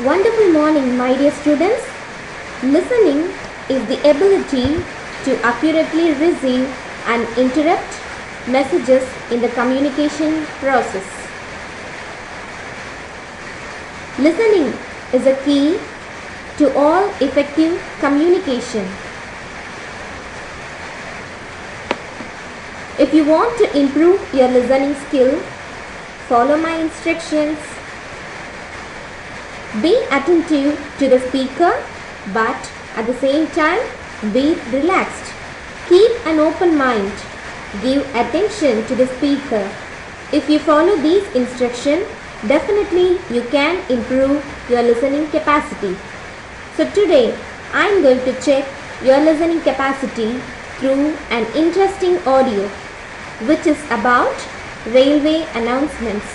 Wonderful morning, my dear students. Listening is the ability to accurately receive and interrupt messages in the communication process. Listening is a key to all effective communication. If you want to improve your listening skill, follow my instructions. Be attentive to the speaker, but at the same time, be relaxed. Keep an open mind. Give attention to the speaker. If you follow these instructions, definitely you can improve your listening capacity. So today, I am going to check your listening capacity through an interesting audio, which is about railway announcements.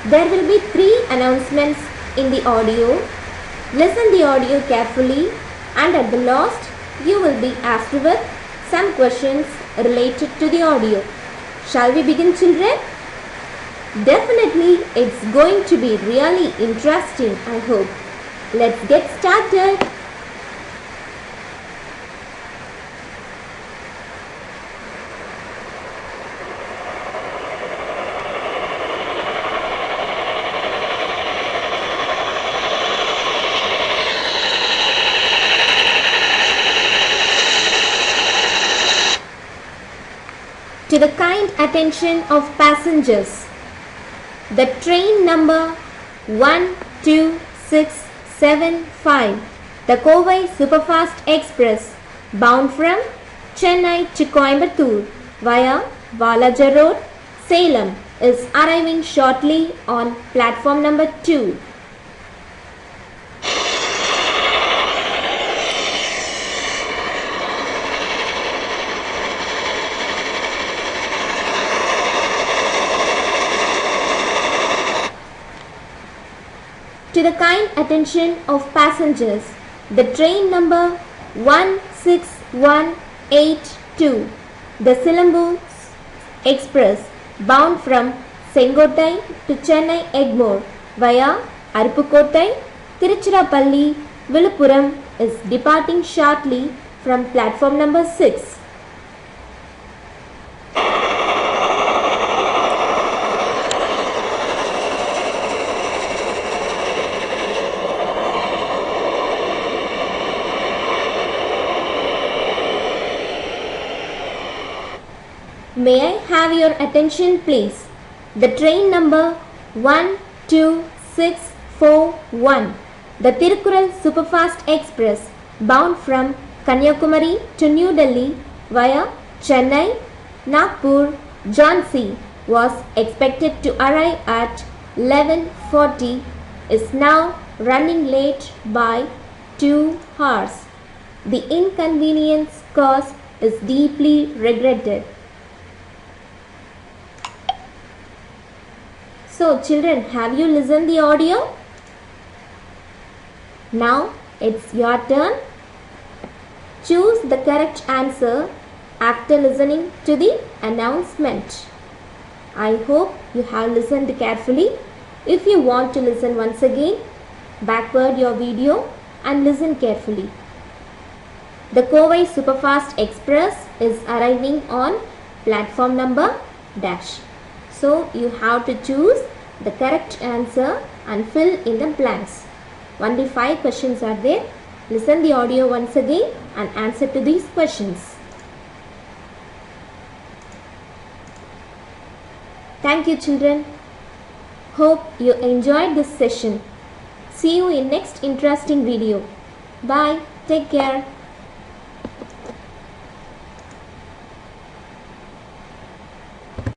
There will be 3 announcements in the audio. Listen the audio carefully, and at the last you will be asked with some questions related to the audio. Shall we begin, children? Definitely it's going to be really interesting, I hope. Let's get started. To the kind attention of passengers, the train number 12675, the Kovai Superfast Express, bound from Chennai to Coimbatore via Valajar Road, Salem, is arriving shortly on platform number 2. To the kind attention of passengers, the train number 16182, the Silambur Express, bound from Sengottai to Chennai Egmore via Arupukottai, Tiruchirappalli, Viluppuram, is departing shortly from platform number 6. May I have your attention, please? The train number 12641, the Tirukkural Superfast Express, bound from Kanyakumari to New Delhi via Chennai, Nagpur, Jhansi, was expected to arrive at 11:40, is now running late by 2 hours. The inconvenience caused is deeply regretted. So children, have you listened the audio? Now it's your turn. Choose the correct answer after listening to the announcement. I hope you have listened carefully. If you want to listen once again, backward your video and listen carefully. The Kovai Superfast Express is arriving on platform number dash. So you have to choose the correct answer and fill in the blanks. Only 5 questions are there. Listen the audio once again and answer to these questions. Thank you, children. Hope you enjoyed this session. See you in next interesting video. Bye. Take care.